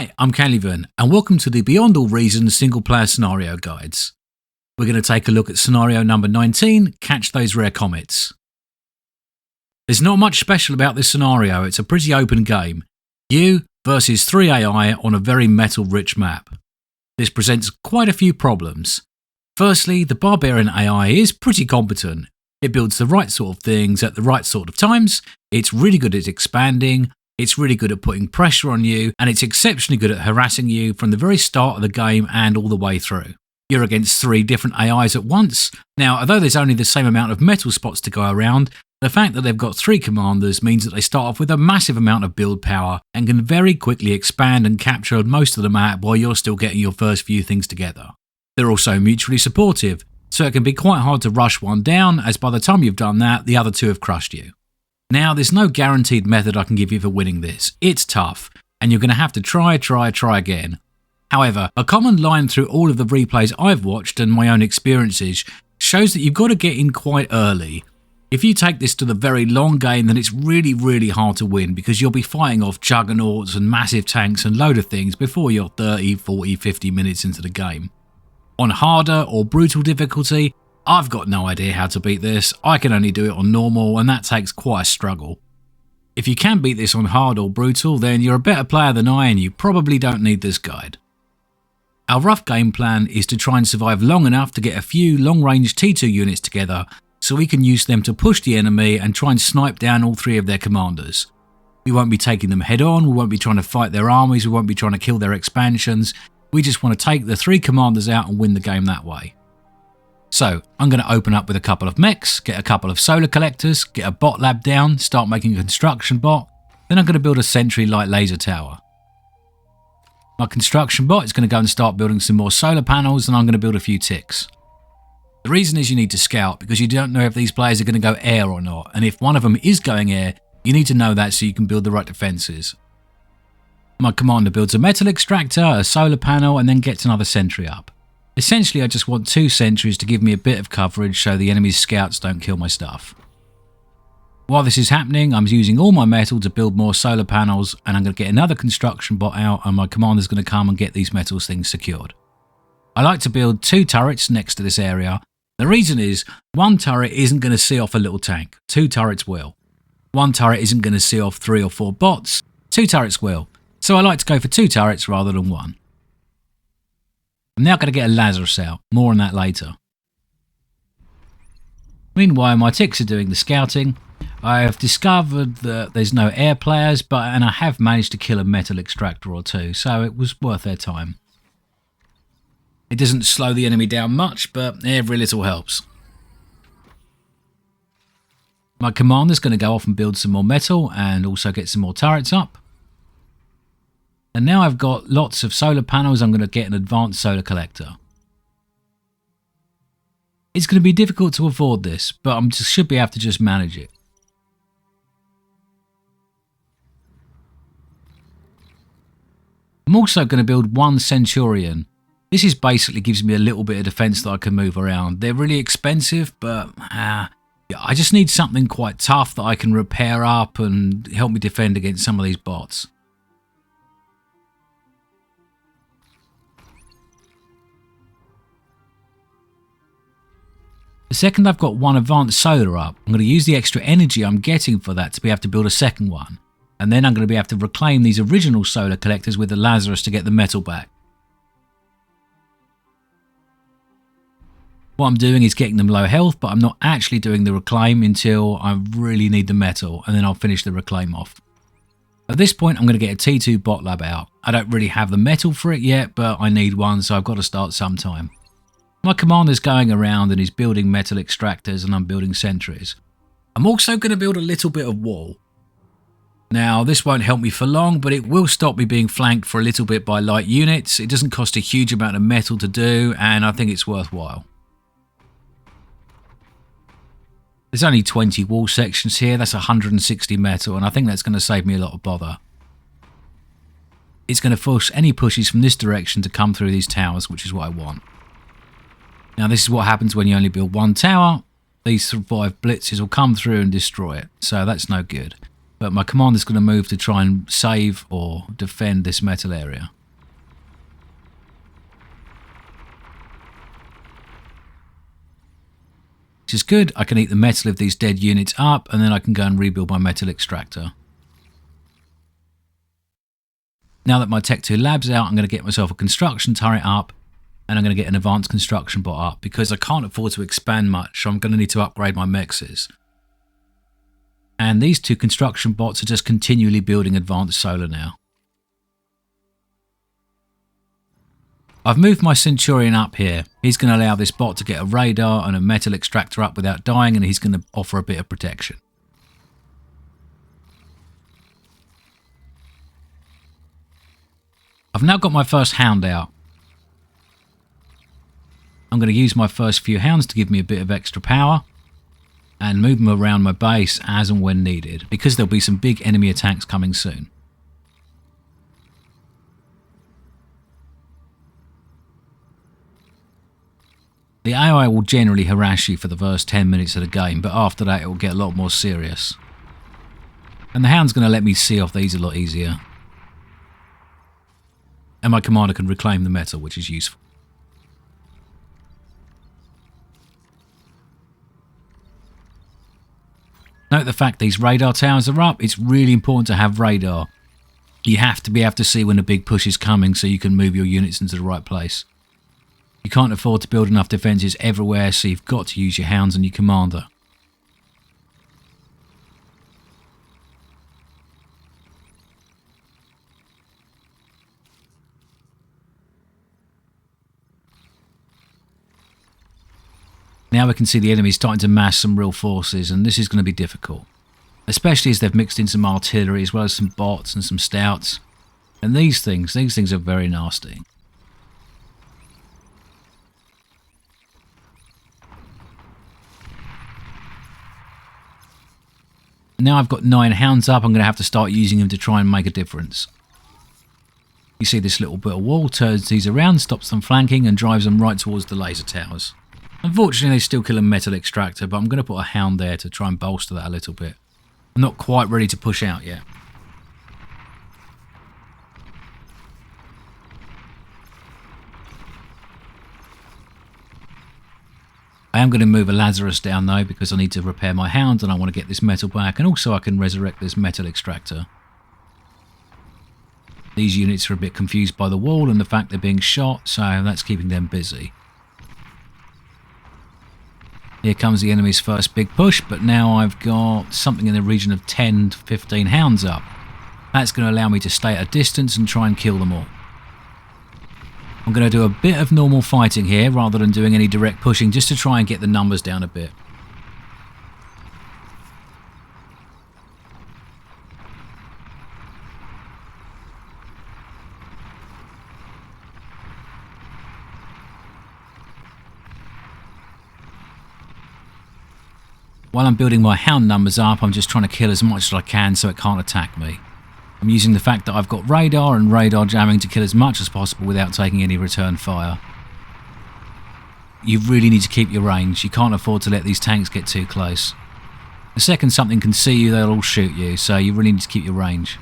Hi, I'm Calivan, and welcome to the Beyond All Reasons single player scenario guides. We're going to take a look at scenario number 19, Catch Those Rare Comets. There's not much special about this scenario, it's a pretty open game. You versus 3 AI on a very metal-rich map. This presents quite a few problems. Firstly, the Barbarian AI is pretty competent. It builds the right sort of things at the right sort of times, it's really good at expanding, it's really good at putting pressure on you, and it's exceptionally good at harassing you from the very start of the game and all the way through. You're against 3 different AIs at once. Now, although there's only the same amount of metal spots to go around, the fact that they've got 3 commanders means that they start off with a massive amount of build power and can very quickly expand and capture most of the map while you're still getting your first few things together. They're also mutually supportive, so it can be quite hard to rush one down, as by the time you've done that, the other 2 have crushed you. Now, there's no guaranteed method I can give you for winning this. It's tough, and you're going to have to try again. However, a common line through all of the replays I've watched and my own experiences shows that you've got to get in quite early. If you take this to the very long game, then it's really hard to win because you'll be fighting off juggernauts and massive tanks and load of things before you're 30, 40, 50 minutes into the game. On harder or brutal difficulty, I've got no idea how to beat this. I can only do it on normal, and that takes quite a struggle. If you can beat this on hard or brutal, then you're a better player than I and you probably don't need this guide. Our rough game plan is to try and survive long enough to get a few long-range T2 units together so we can use them to push the enemy and try and snipe down all 3 of their commanders. We won't be taking them head on, we won't be trying to fight their armies, we won't be trying to kill their expansions. We just want to take the 3 commanders out and win the game that way. So, I'm going to open up with a couple of mechs, get a couple of solar collectors, get a bot lab down, start making a construction bot, then I'm going to build a sentry light laser tower. My construction bot is going to go and start building some more solar panels, and I'm going to build a few ticks. The reason is you need to scout, because you don't know if these players are going to go air or not, and if one of them is going air, you need to know that so you can build the right defences. My commander builds a metal extractor, a solar panel, and then gets another sentry up. Essentially, I just want 2 sentries to give me a bit of coverage so the enemy's scouts don't kill my stuff. While this is happening, I'm using all my metal to build more solar panels, and I'm going to get another construction bot out, and my commander's going to come and get these metals things secured. I like to build 2 turrets next to this area. The reason is, 1 turret isn't going to see off a little tank, 2 turrets will. 1 turret isn't going to see off 3 or 4 bots, 2 turrets will. So I like to go for 2 turrets rather than 1. I'm now going to get a Lazarus out, more on that later. Meanwhile, my ticks are doing the scouting. I have discovered that there's no air players, and I have managed to kill a metal extractor or 2, so it was worth their time. It doesn't slow the enemy down much, but every little helps. My commander's going to go off and build some more metal and also get some more turrets up. And now I've got lots of solar panels, I'm going to get an advanced solar collector. It's going to be difficult to afford this, but I should be able to just manage it. I'm also going to build 1 Centurion. This is basically gives me a little bit of defense that I can move around. They're really expensive, but I just need something quite tough that I can repair up and help me defend against some of these bots. The second I've got 1 advanced solar up, I'm going to use the extra energy I'm getting for that to be able to build a second one. And then I'm going to be able to reclaim these original solar collectors with the Lazarus to get the metal back. What I'm doing is getting them low health, but I'm not actually doing the reclaim until I really need the metal, and then I'll finish the reclaim off. At this point, I'm going to get a T2 bot lab out. I don't really have the metal for it yet, but I need one, so I've got to start sometime. My commander's going around and he's building metal extractors and I'm building sentries. I'm also going to build a little bit of wall. Now, this won't help me for long, but it will stop me being flanked for a little bit by light units. It doesn't cost a huge amount of metal to do, and I think it's worthwhile. There's only 20 wall sections here, that's 160 metal, and I think that's going to save me a lot of bother. It's going to force any pushes from this direction to come through these towers, which is what I want. Now, this is what happens when you only build 1 tower. These survived blitzes will come through and destroy it, so that's no good. But my commander's going to move to try and save or defend this metal area. Which is good. I can eat the metal of these dead units up, and then I can go and rebuild my metal extractor. Now that my Tech 2 lab's out, I'm going to get myself a construction turret up, and I'm going to get an advanced construction bot up, because I can't afford to expand much, so I'm going to need to upgrade my mexes. And these two construction bots are just continually building advanced solar now. I've moved my Centurion up here. He's going to allow this bot to get a radar and a metal extractor up without dying, and he's going to offer a bit of protection. I've now got my first hound out. I'm going to use my first few hounds to give me a bit of extra power and move them around my base as and when needed, because there'll be some big enemy attacks coming soon. The AI will generally harass you for the first 10 minutes of the game, but after that it will get a lot more serious. And the hound's going to let me see off these a lot easier. And my commander can reclaim the metal, which is useful. Note the fact these radar towers are up. It's really important to have radar. You have to be able to see when a big push is coming so you can move your units into the right place. You can't afford to build enough defences everywhere, so you've got to use your hounds and your commander. Now we can see the enemy starting to mass some real forces, and this is going to be difficult. Especially as they've mixed in some artillery as well as some bots and some stouts. And these things are very nasty. Now I've got 9 hounds up, I'm going to have to start using them to try and make a difference. You see this little bit of wall turns these around, stops them flanking and drives them right towards the laser towers. Unfortunately, they still kill a metal extractor, but I'm going to put a hound there to try and bolster that a little bit. I'm not quite ready to push out yet. I am going to move a Lazarus down though, because I need to repair my hound and I want to get this metal back, and also I can resurrect this metal extractor. These units are a bit confused by the wall and the fact they're being shot, so that's keeping them busy. Here comes the enemy's first big push, but now I've got something in the region of 10 to 15 hounds up. That's going to allow me to stay at a distance and try and kill them all. I'm going to do a bit of normal fighting here rather than doing any direct pushing, just to try and get the numbers down a bit. While I'm building my hound numbers up, I'm just trying to kill as much as I can so it can't attack me. I'm using the fact that I've got radar and radar jamming to kill as much as possible without taking any return fire. You really need to keep your range. You can't afford to let these tanks get too close. The second something can see you, they'll all shoot you, so you really need to keep your range.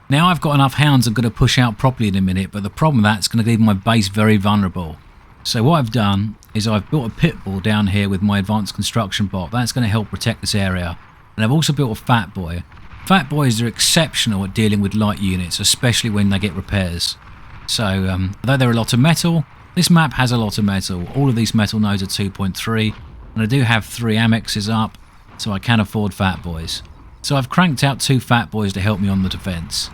Now I've got enough hounds, I'm going to push out properly in a minute, but the problem with that is going to leave my base very vulnerable. So what I've done is I've built a pit bull down here with my advanced construction bot. That's going to help protect this area. And I've also built a fat boy. Fat boys are exceptional at dealing with light units, especially when they get repairs. So although there are a lot of metal, this map has a lot of metal. All of these metal nodes are 2.3, and I do have 3 Amexes up, so I can afford fat boys. So I've cranked out 2 fat boys to help me on the defence.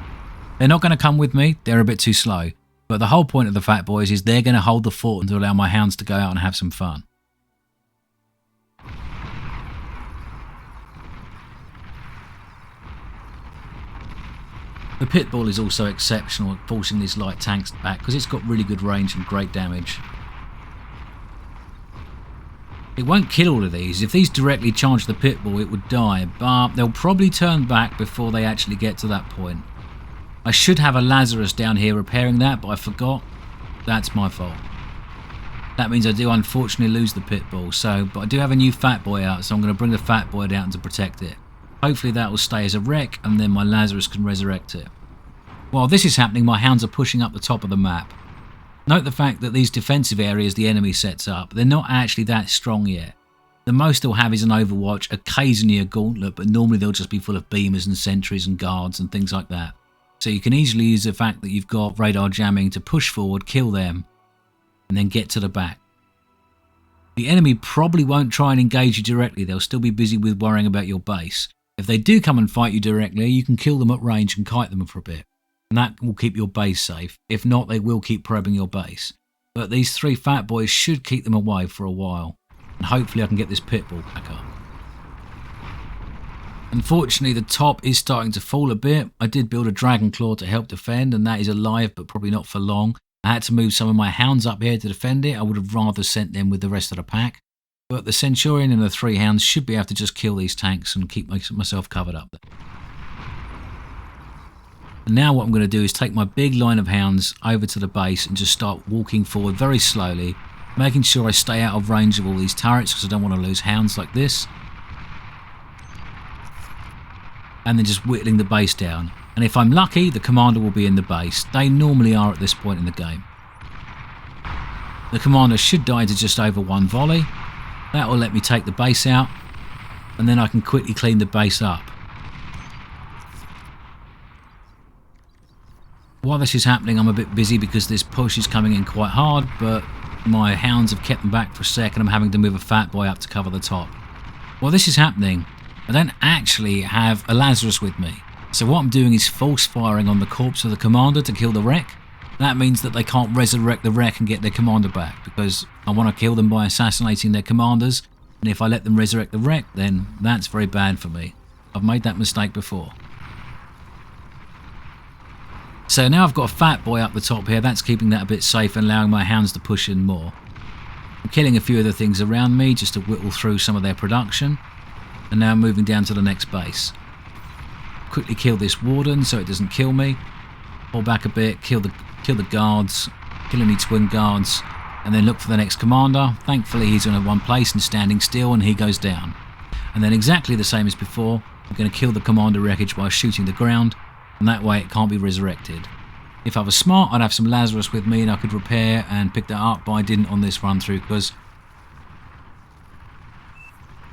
They're not going to come with me, they're a bit too slow. But the whole point of the fat boys is they're going to hold the fort and to allow my hounds to go out and have some fun. The pit bull is also exceptional at forcing these light tanks back because it's got really good range and great damage. It won't kill all of these. If these directly charge the pit bull, it would die, but they'll probably turn back before they actually get to that point. I should have a Lazarus down here repairing that, but I forgot. That's my fault. That means I do unfortunately lose the pit bull, but I do have a new fat boy out, so I'm going to bring the fat boy down to protect it. Hopefully that will stay as a wreck, and then my Lazarus can resurrect it. While this is happening, my hounds are pushing up the top of the map. Note the fact that these defensive areas the enemy sets up, they're not actually that strong yet. The most they'll have is an overwatch, occasionally a gauntlet, but normally they'll just be full of beamers and sentries and guards and things like that. So you can easily use the fact that you've got radar jamming to push forward, kill them, and then get to the back. The enemy probably won't try and engage you directly, they'll still be busy with worrying about your base. If they do come and fight you directly, you can kill them at range and kite them for a bit, and that will keep your base safe. If not, they will keep probing your base. But these 3 fat boys should keep them away for a while, and hopefully I can get this pit bull back up. Unfortunately, the top is starting to fall a bit. I did build a dragon claw to help defend, and that is alive, but probably not for long. I had to move some of my hounds up here to defend it. I would have rather sent them with the rest of the pack. But the Centurion and the 3 hounds should be able to just kill these tanks and keep myself covered up there. And now what I'm going to do is take my big line of hounds over to the base and just start walking forward very slowly, making sure I stay out of range of all these turrets because I don't want to lose hounds like this. And then just whittling the base down. And if I'm lucky, the commander will be in the base. They normally are at this point in the game. The commander should die to just over 1 volley. That will let me take the base out, and then I can quickly clean the base up. While this is happening, I'm a bit busy because this push is coming in quite hard, but my hounds have kept them back for a sec and I'm having to move a fat boy up to cover the top. While this is happening, I don't actually have a Lazarus with me. So what I'm doing is false firing on the corpse of the commander to kill the wreck. That means that they can't resurrect the wreck and get their commander back, because I want to kill them by assassinating their commanders, and if I let them resurrect the wreck, then that's very bad for me. I've made that mistake before. So now I've got a fat boy up the top here, that's keeping that a bit safe and allowing my hounds to push in more. I'm killing a few of the things around me just to whittle through some of their production, and now moving down to the next base. Quickly kill this warden so it doesn't kill me. Pull back a bit, kill the guards, kill any twin guards, and then look for the next commander. Thankfully he's in one place and standing still, and he goes down. And then exactly the same as before, I'm going to kill the commander wreckage by shooting the ground, and that way it can't be resurrected. If I was smart, I'd have some Lazarus with me and I could repair and pick that up, but I didn't on this run through because,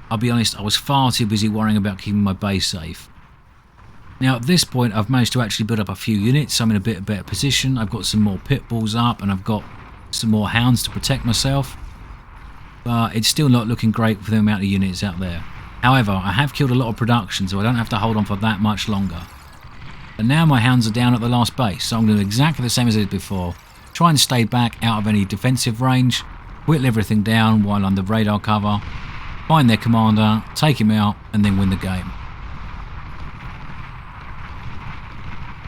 I'll be honest, I was far too busy worrying about keeping my base safe. Now at this point I've managed to actually build up a few units, so I'm in a bit better position. I've got some more pit bulls up and I've got some more hounds to protect myself, but it's still not looking great for the amount of units out there. However, I have killed a lot of production, so I don't have to hold on for that much longer. And now my hounds are doing at the last base, so I'm going to do exactly the same as I did before. Try and stay back out of any defensive range, whittle everything down while under radar cover, find their commander, take him out, and then win the game.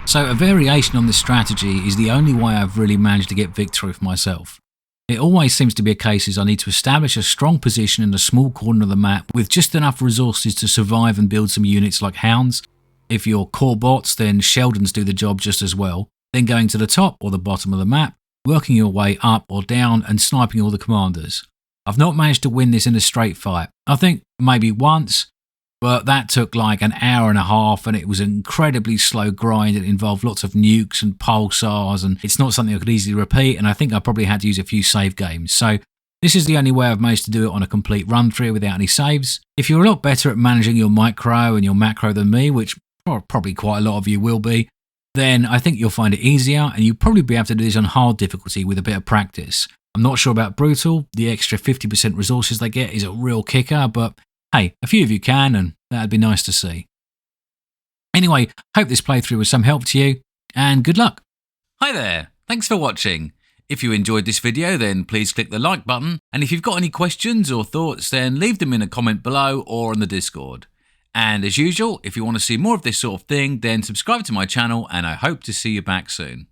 So a variation on this strategy is the only way I've really managed to get victory for myself. It always seems to be a case is I need to establish a strong position in a small corner of the map with just enough resources to survive and build some units like hounds. If you're core bots, then Sheldons do the job just as well. Then going to the top or the bottom of the map, working your way up or down and sniping all the commanders. I've not managed to win this in a straight fight. I think maybe once, but that took like an hour and a half and it was an incredibly slow grind. It involved lots of nukes and pulsars and it's not something I could easily repeat, and I think I probably had to use a few save games. So this is the only way I've managed to do it on a complete run through without any saves. If you're a lot better at managing your micro and your macro than me, which probably quite a lot of you will be, then I think you'll find it easier and you'll probably be able to do this on hard difficulty with a bit of practice. I'm not sure about brutal. The extra 50% resources they get is a real kicker, but hey, a few of you can, and that'd be nice to see. Anyway, hope this playthrough was some help to you, and good luck. Hi there, thanks for watching. If you enjoyed this video, then please click the like button, and if you've got any questions or thoughts, then leave them in a comment below or on the Discord. And as usual, if you want to see more of this sort of thing, then subscribe to my channel, and I hope to see you back soon.